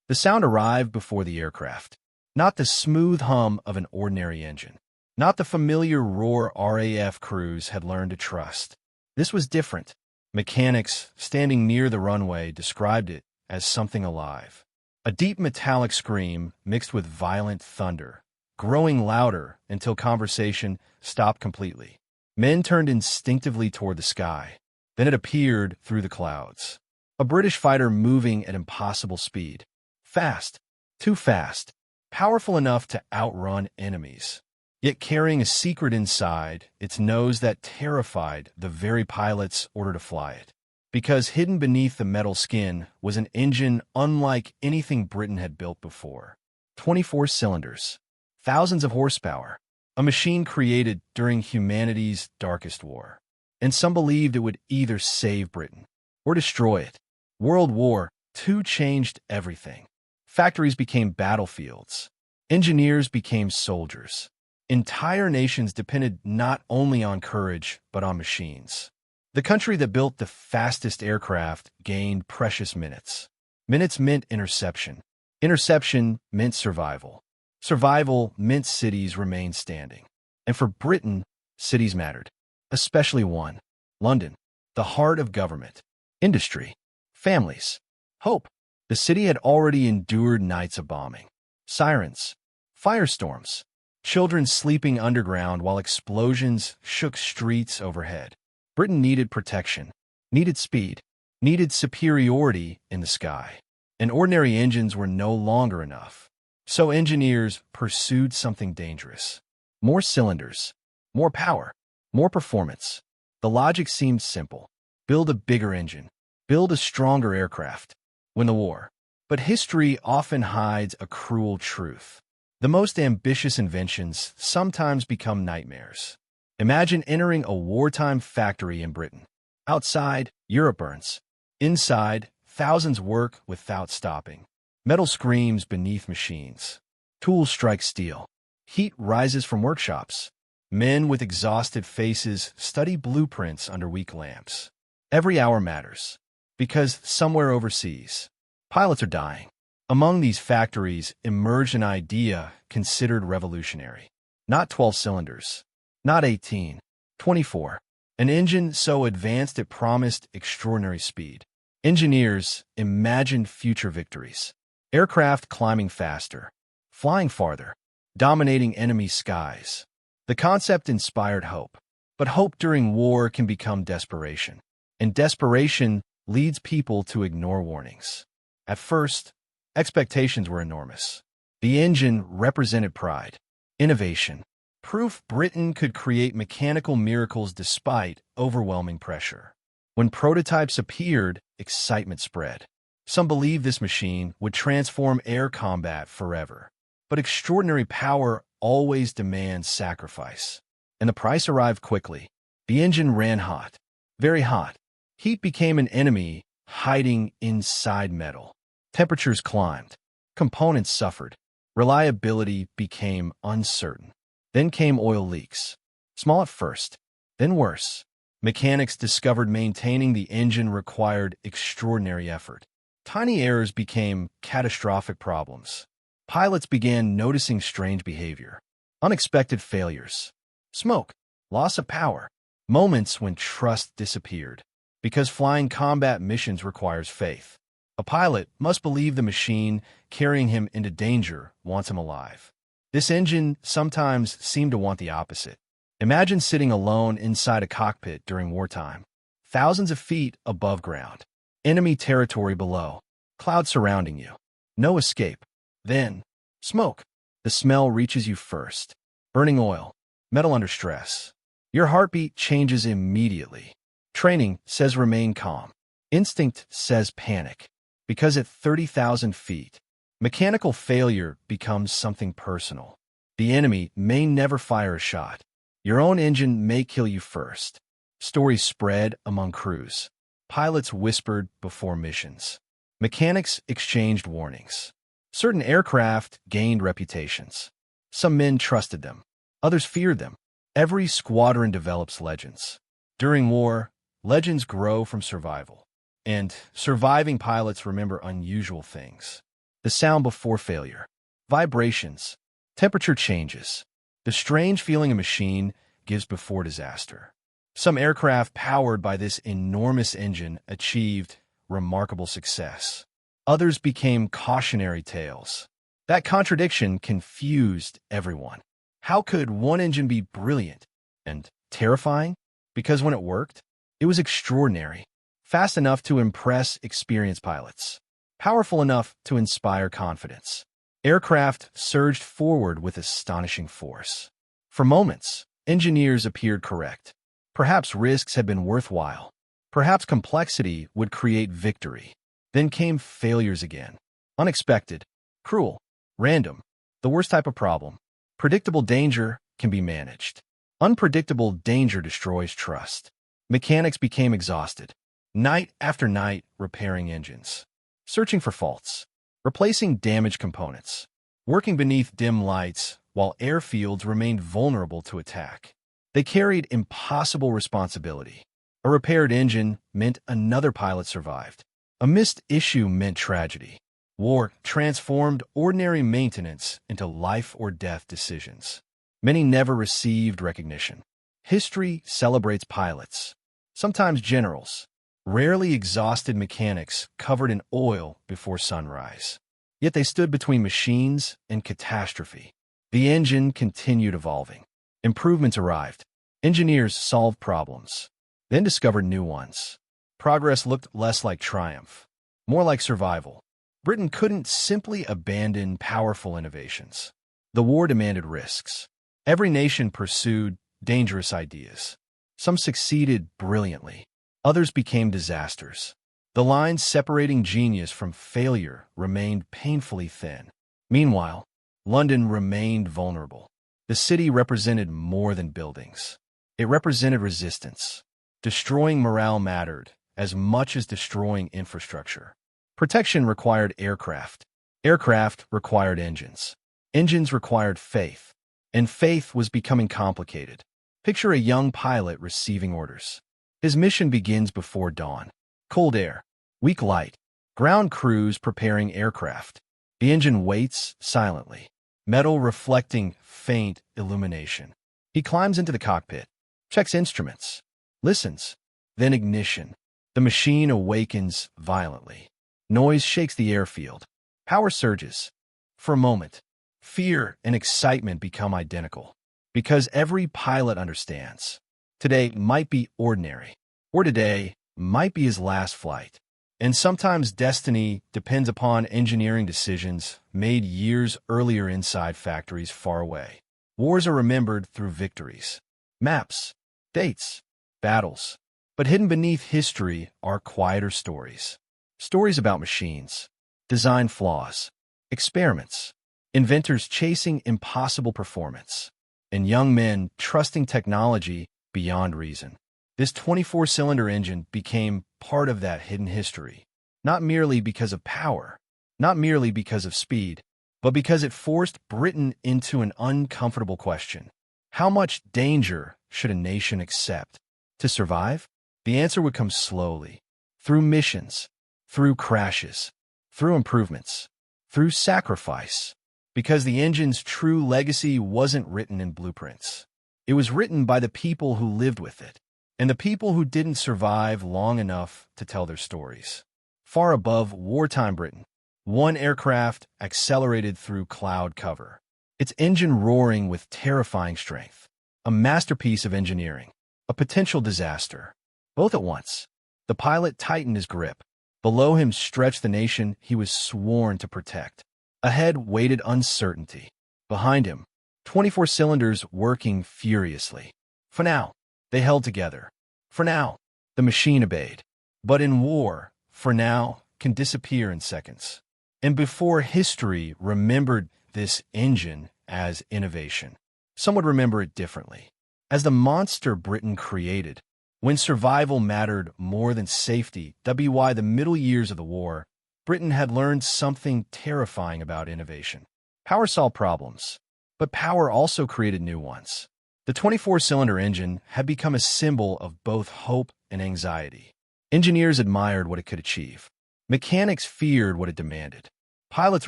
The sound arrived before the aircraft. Not the smooth hum of an ordinary engine. Not the familiar roar RAF crews had learned to trust. This was different. Mechanics standing near the runway described it as something alive. A deep metallic scream mixed with violent thunder, growing louder until conversation stopped completely. Men turned instinctively toward the sky. Then it appeared through the clouds. A British fighter moving at impossible speed. Fast. Too fast. Powerful enough to outrun enemies. Yet carrying a secret inside its nose that terrified the very pilots ordered to fly it. Because hidden beneath the metal skin was an engine unlike anything Britain had built before. 24 cylinders. Thousands of horsepower. A machine created during humanity's darkest war. And some believed it would either save Britain or destroy it. World War II changed everything. Factories became battlefields. Engineers became soldiers. Entire nations depended not only on courage, but on machines. The country that built the fastest aircraft gained precious minutes. Minutes meant interception. Interception meant survival. Survival meant cities remained standing. And for Britain, cities mattered. Especially one. London. The heart of government. Industry. Families. Hope. The city had already endured nights of bombing. Sirens. Firestorms. Children sleeping underground while explosions shook streets overhead. Britain needed protection, needed speed, needed superiority in the sky. And ordinary engines were no longer enough. So engineers pursued something dangerous. More cylinders, more power, more performance. The logic seemed simple. Build a bigger engine. Build a stronger aircraft. Win the war. But history often hides a cruel truth. The most ambitious inventions sometimes become nightmares. Imagine entering a wartime factory in Britain. Outside, Europe burns. Inside, thousands work without stopping. Metal screams beneath machines. Tools strike steel. Heat rises from workshops. Men with exhausted faces study blueprints under weak lamps. Every hour matters. Because somewhere overseas, pilots are dying. Among these factories emerged an idea considered revolutionary. Not 12 cylinders. Not 18. 24. An engine so advanced it promised extraordinary speed. Engineers imagined future victories. Aircraft climbing faster. Flying farther. Dominating enemy skies. The concept inspired hope. But hope during war can become desperation. And desperation leads people to ignore warnings. At first, expectations were enormous. The engine represented pride, innovation, proof Britain could create mechanical miracles despite overwhelming pressure. When prototypes appeared, excitement spread. Some believed this machine would transform air combat forever. But extraordinary power always demands sacrifice. And the price arrived quickly. The engine ran hot, very hot. Heat became an enemy hiding inside metal. Temperatures climbed. Components suffered. Reliability became uncertain. Then came oil leaks. Small at first, then worse. Mechanics discovered maintaining the engine required extraordinary effort. Tiny errors became catastrophic problems. Pilots began noticing strange behavior. Unexpected failures. Smoke. Loss of power. Moments when trust disappeared. Because flying combat missions requires faith. A pilot must believe the machine carrying him into danger wants him alive. This engine sometimes seemed to want the opposite. Imagine sitting alone inside a cockpit during wartime. Thousands of feet above ground. Enemy territory below. Clouds surrounding you. No escape. Then, smoke. The smell reaches you first. Burning oil. Metal under stress. Your heartbeat changes immediately. Training says remain calm. Instinct says panic. Because at 30,000 feet, mechanical failure becomes something personal. The enemy may never fire a shot. Your own engine may kill you first. Stories spread among crews. Pilots whispered before missions. Mechanics exchanged warnings. Certain aircraft gained reputations. Some men trusted them. Others feared them. Every squadron develops legends. During war, legends grow from survival. And surviving pilots remember unusual things. the sound before failure, vibrations, temperature changes, the strange feeling a machine gives before disaster. Some aircraft powered by this enormous engine achieved remarkable success. Others became cautionary tales. That contradiction confused everyone. How could one engine be brilliant and terrifying? Because when it worked, it was extraordinary, fast enough to impress experienced pilots, powerful enough to inspire confidence. Aircraft surged forward with astonishing force. For moments, engineers appeared correct. Perhaps risks had been worthwhile. Perhaps complexity would create victory. Then came failures again. Unexpected, cruel, random, the worst type of problem. Predictable danger can be managed. Unpredictable danger destroys trust. Mechanics became exhausted, night after night repairing engines, searching for faults, replacing damaged components, working beneath dim lights while airfields remained vulnerable to attack. They carried impossible responsibility. A repaired engine meant another pilot survived. A missed issue meant tragedy. War transformed ordinary maintenance into life-or-death decisions. Many never received recognition. History celebrates pilots, sometimes generals, rarely exhausted mechanics covered in oil before sunrise. Yet they stood between machines and catastrophe. The engine continued evolving. Improvements arrived. Engineers solved problems, then discovered new ones. Progress looked less like triumph, more like survival. Britain couldn't simply abandon powerful innovations. The war demanded risks. Every nation pursued dangerous ideas. Some succeeded brilliantly. Others became disasters. The lines separating genius from failure remained painfully thin. Meanwhile, London remained vulnerable. The city represented more than buildings. It represented resistance. Destroying morale mattered as much as destroying infrastructure. Protection required aircraft. Aircraft required engines. Engines required faith. And faith was becoming complicated. Picture a young pilot receiving orders. His mission begins before dawn. Cold air, weak light, ground crews preparing aircraft. The engine waits silently, metal reflecting faint illumination. He climbs into the cockpit, checks instruments, listens, then ignition. The machine awakens violently. Noise shakes the airfield. Power surges. For a moment, fear and excitement become identical, because every pilot understands. Today might be ordinary, or today might be his last flight. And sometimes destiny depends upon engineering decisions made years earlier inside factories far away. Wars are remembered through victories, maps, dates, battles. But hidden beneath history are quieter stories. Stories about machines, design flaws, experiments, inventors chasing impossible performance, and young men trusting technology beyond reason. This 24-cylinder engine became part of that hidden history, not merely because of power, not merely because of speed, but because it forced Britain into an uncomfortable question. How much danger should a nation accept to survive? The answer would come slowly, through missions, through crashes, through improvements, through sacrifice, because the engine's true legacy wasn't written in blueprints. It was written by the people who lived with it, and the people who didn't survive long enough to tell their stories. Far above wartime Britain, one aircraft accelerated through cloud cover, its engine roaring with terrifying strength, a masterpiece of engineering, a potential disaster. Both at once, the pilot tightened his grip. Below him stretched the nation he was sworn to protect. Ahead waited uncertainty. Behind him, 24 cylinders working furiously. For now, they held together. For now, the machine obeyed. But in war, for now can disappear in seconds. And before history remembered this engine as innovation, some would remember it differently, as the monster Britain created. When survival mattered more than safety, WWII the middle years of the war, Britain had learned something terrifying about innovation. Power solved problems, but power also created new ones. The 24-cylinder engine had become a symbol of both hope and anxiety. Engineers admired what it could achieve. Mechanics feared what it demanded. Pilots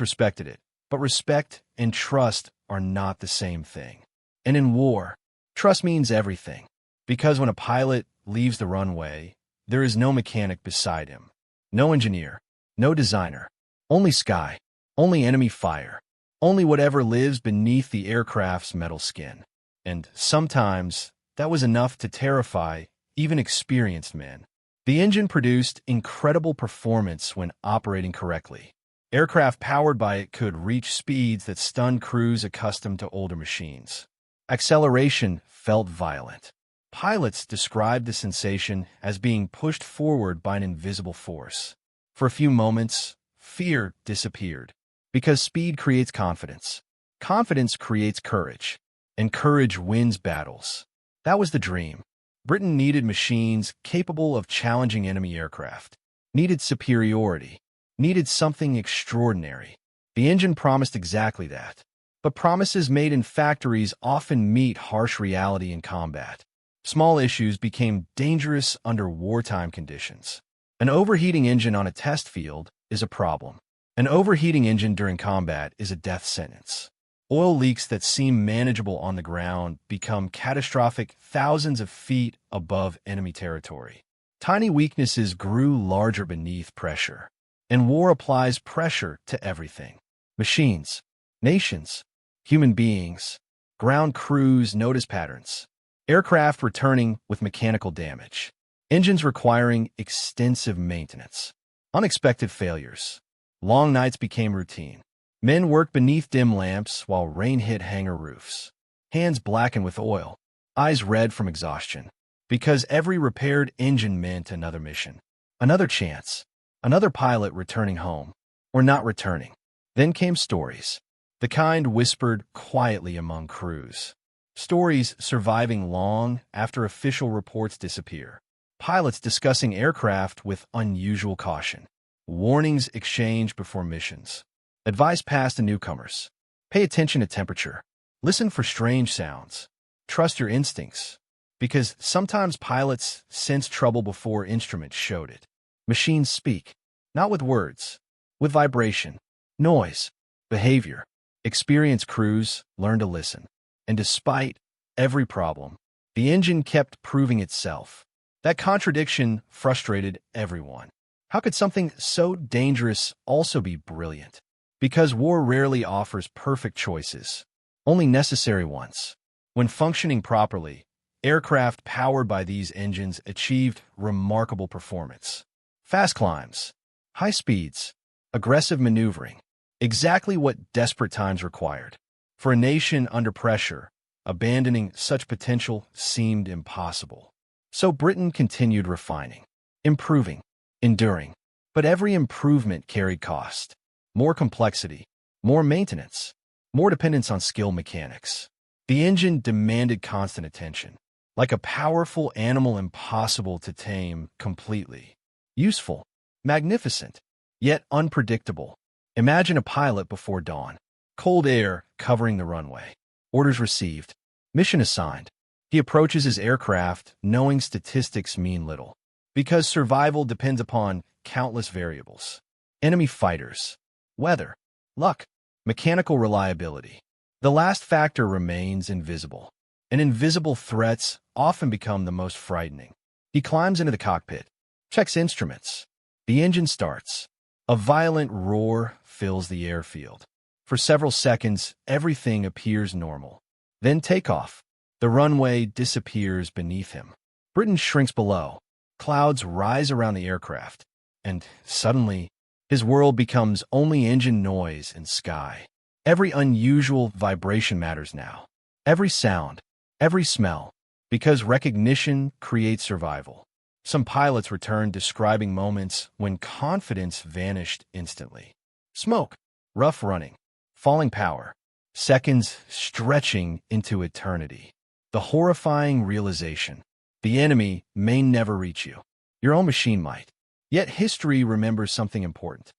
respected it, but respect and trust are not the same thing. And in war, trust means everything. Because when a pilot leaves the runway, there is no mechanic beside him, no engineer, no designer, only sky, only enemy fire, only whatever lives beneath the aircraft's metal skin. And sometimes that was enough to terrify even experienced men. The engine produced incredible performance when operating correctly. Aircraft powered by it could reach speeds that stunned crews accustomed to older machines. Acceleration felt violent. Pilots described the sensation as being pushed forward by an invisible force. For a few moments, fear disappeared, because speed creates confidence. Confidence creates courage, and courage wins battles. That was the dream. Britain needed machines capable of challenging enemy aircraft, needed superiority, needed something extraordinary. The engine promised exactly that. But promises made in factories often meet harsh reality in combat. Small issues became dangerous under wartime conditions. An overheating engine on a test field is a problem. An overheating engine during combat is a death sentence. Oil leaks that seem manageable on the ground become catastrophic thousands of feet above enemy territory. Tiny weaknesses grew larger beneath pressure. And war applies pressure to everything. Machines, nations, human beings, ground crews notice patterns. Aircraft returning with mechanical damage. Engines requiring extensive maintenance. Unexpected failures. Long nights became routine. Men worked beneath dim lamps while rain hit hangar roofs. Hands blackened with oil. Eyes red from exhaustion. Because every repaired engine meant another mission. Another chance. Another pilot returning home. Or not returning. Then came stories. The kind whispered quietly among crews. Stories surviving long after official reports disappear. Pilots discussing aircraft with unusual caution. Warnings exchanged before missions. Advice passed to newcomers. Pay attention to temperature. Listen for strange sounds. Trust your instincts. Because sometimes pilots sense trouble before instruments showed it. Machines speak, not with words, with vibration, noise, behavior. Experienced crews learn to listen. And despite every problem, the engine kept proving itself. That contradiction frustrated everyone. How could something so dangerous also be brilliant? Because war rarely offers perfect choices, only necessary ones. When functioning properly, aircraft powered by these engines achieved remarkable performance. Fast climbs, high speeds, aggressive maneuvering, exactly what desperate times required. For a nation under pressure, abandoning such potential seemed impossible. So Britain continued refining, improving, enduring. But every improvement carried cost. More complexity, more maintenance, more dependence on skilled mechanics. The engine demanded constant attention, like a powerful animal impossible to tame completely. Useful, magnificent, yet unpredictable. Imagine a pilot before dawn. Cold air covering the runway. Orders received. Mission assigned. He approaches his aircraft knowing statistics mean little. Because survival depends upon countless variables. Enemy fighters. Weather. Luck. Mechanical reliability. The last factor remains invisible. And invisible threats often become the most frightening. He climbs into the cockpit. Checks instruments. The engine starts. A violent roar fills the airfield. For several seconds, everything appears normal. Then takeoff. The runway disappears beneath him. Britain shrinks below. Clouds rise around the aircraft. And suddenly, his world becomes only engine noise and sky. Every unusual vibration matters now. Every sound, every smell. Because recognition creates survival. Some pilots returned describing moments when confidence vanished instantly. Smoke, rough running, falling power, seconds stretching into eternity. The horrifying realization. The enemy may never reach you. Your own machine might. Yet history remembers something important.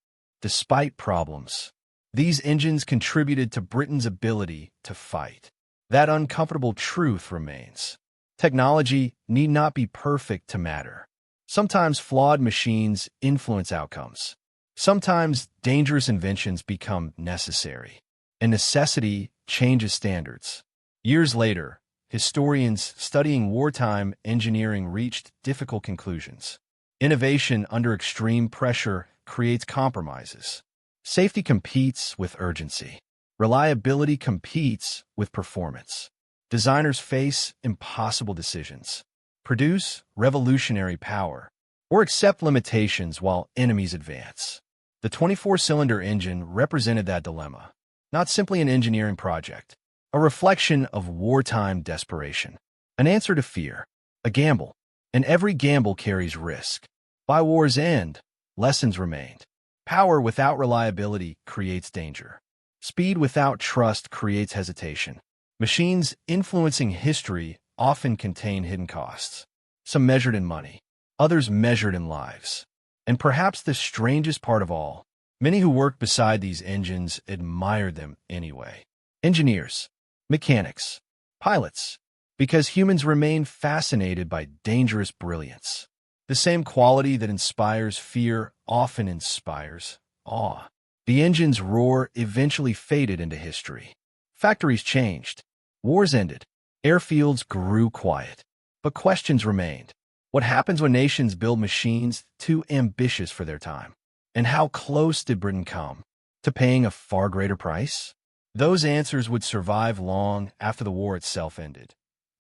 Despite problems, these engines contributed to Britain's ability to fight. That uncomfortable truth remains. Technology need not be perfect to matter. Sometimes flawed machines influence outcomes. Sometimes dangerous inventions become necessary, and necessity changes standards. Years later, historians studying wartime engineering reached difficult conclusions. Innovation under extreme pressure creates compromises. Safety competes with urgency. Reliability competes with performance. Designers face impossible decisions. Produce revolutionary power, or accept limitations while enemies advance. The 24-cylinder engine represented that dilemma, not simply an engineering project, a reflection of wartime desperation, an answer to fear, a gamble, and every gamble carries risk. By war's end, lessons remained. Power without reliability creates danger. Speed without trust creates hesitation. Machines influencing history often contain hidden costs, some measured in money, others measured in lives. And perhaps the strangest part of all, many who worked beside these engines admired them anyway. Engineers, mechanics, pilots, because humans remain fascinated by dangerous brilliance. The same quality that inspires fear often inspires awe. The engine's roar eventually faded into history. Factories changed. Wars ended. Airfields grew quiet. But questions remained. What happens when nations build machines too ambitious for their time? And how close did Britain come to paying a far greater price? Those answers would survive long after the war itself ended.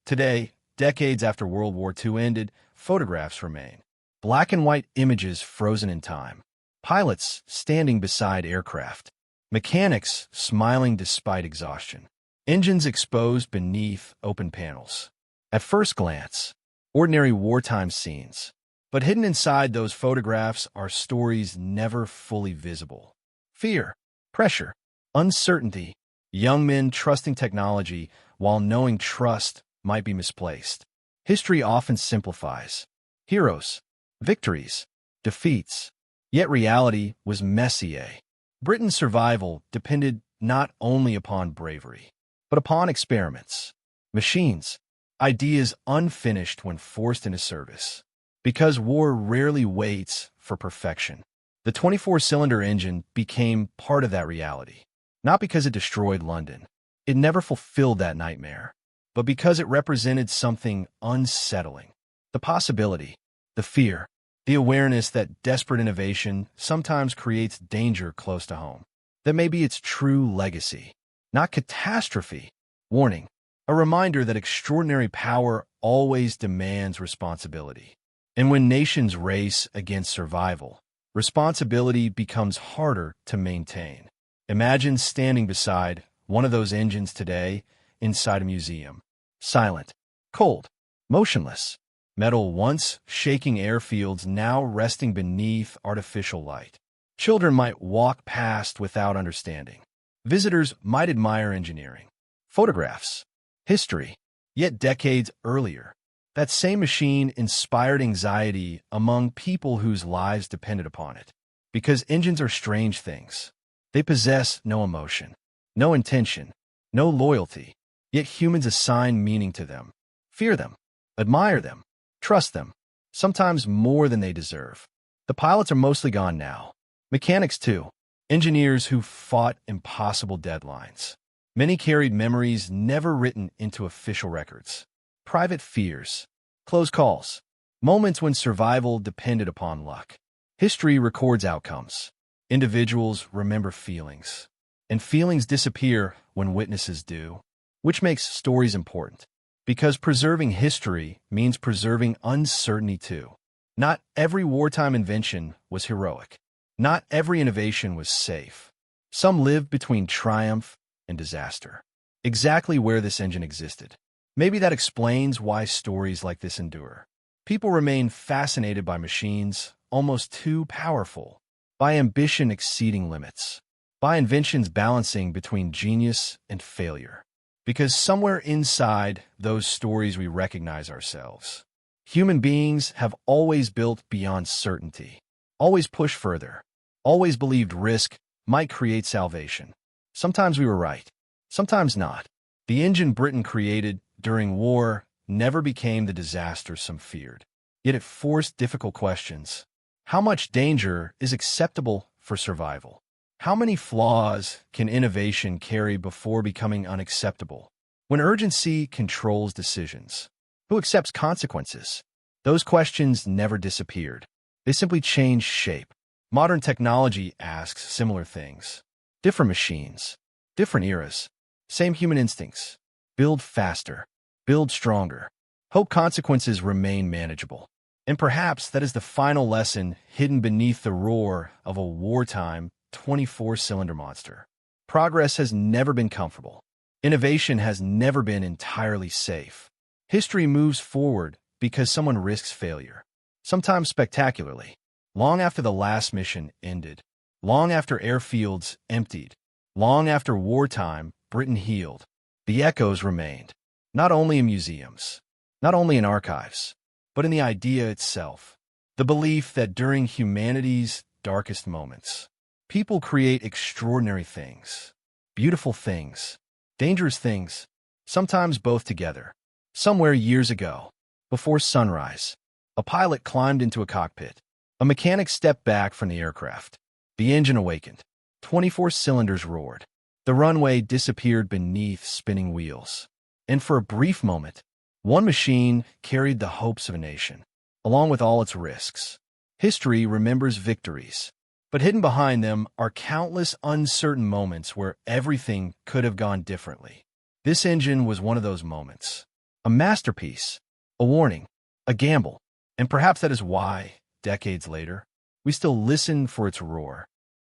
Today, decades after World War II ended, photographs remain. Black and white images frozen in time. Pilots standing beside aircraft. Mechanics smiling despite exhaustion. Engines exposed beneath open panels. At first glance, ordinary wartime scenes. But hidden inside those photographs are stories never fully visible. Fear, pressure, uncertainty. Young men trusting technology while knowing trust might be misplaced. History often simplifies. Heroes, victories, defeats. Yet reality was messy. Britain's survival depended not only upon bravery, but upon experiments. Machines, ideas unfinished when forced into service. Because war rarely waits for perfection, the 24-cylinder engine became part of that reality. Not because it destroyed London. It never fulfilled that nightmare. But because it represented something unsettling. The possibility, the fear, the awareness that desperate innovation sometimes creates danger close to home. That may be its true legacy. Not catastrophe. Warning. A reminder that extraordinary power always demands responsibility. And when nations race against survival, responsibility becomes harder to maintain. Imagine standing beside one of those engines today inside a museum. Silent, cold, motionless. Metal once shaking airfields now resting beneath artificial light. Children might walk past without understanding. Visitors might admire engineering. Photographs, history. Yet decades earlier, that same machine inspired anxiety among people whose lives depended upon it. Because engines are strange things. They possess no emotion, no intention, no loyalty. Yet humans assign meaning to them, fear them, admire them, trust them, sometimes more than they deserve. The pilots are mostly gone now. Mechanics too. Engineers who fought impossible deadlines. Many carried memories never written into official records. Private fears, close calls, moments when survival depended upon luck. History records outcomes. Individuals remember feelings. And feelings disappear when witnesses do. Which makes stories important. Because preserving history means preserving uncertainty too. Not every wartime invention was heroic. Not every innovation was safe. Some lived between triumph and disaster. Exactly where this engine existed. Maybe that explains why stories like this endure. People remain fascinated by machines almost too powerful, by ambition exceeding limits, by inventions balancing between genius and failure. Because somewhere inside those stories we recognize ourselves. Human beings have always built beyond certainty, always pushed further, always believed risk might create salvation. Sometimes we were right, sometimes not. The engine Britain created during war never became the disaster some feared. Yet it forced difficult questions. How much danger is acceptable for survival. How many flaws can innovation carry before becoming unacceptable? When urgency controls decisions, who accepts consequences? Those questions never disappeared. They simply changed shape. Modern technology asks similar things. Different machines, different eras, same human instincts. Build faster, build stronger. Hope consequences remain manageable. And perhaps that is the final lesson hidden beneath the roar of a wartime 24-cylinder monster. Progress has never been comfortable. Innovation has never been entirely safe. History moves forward because someone risks failure, sometimes spectacularly. Long after the last mission ended, long after airfields emptied, long after wartime Britain healed, the echoes remained, not only in museums, not only in archives, but in the idea itself, the belief that during humanity's darkest moments, people create extraordinary things, beautiful things, dangerous things, sometimes both together. Somewhere years ago, before sunrise, a pilot climbed into a cockpit. A mechanic stepped back from the aircraft. The engine awakened. 24 cylinders roared. The runway disappeared beneath spinning wheels. And for a brief moment, one machine carried the hopes of a nation, along with all its risks. History remembers victories, but hidden behind them are countless uncertain moments where everything could have gone differently. This engine was one of those moments. A masterpiece, a warning, a gamble, and perhaps that is why, decades later, we still listen for its roar.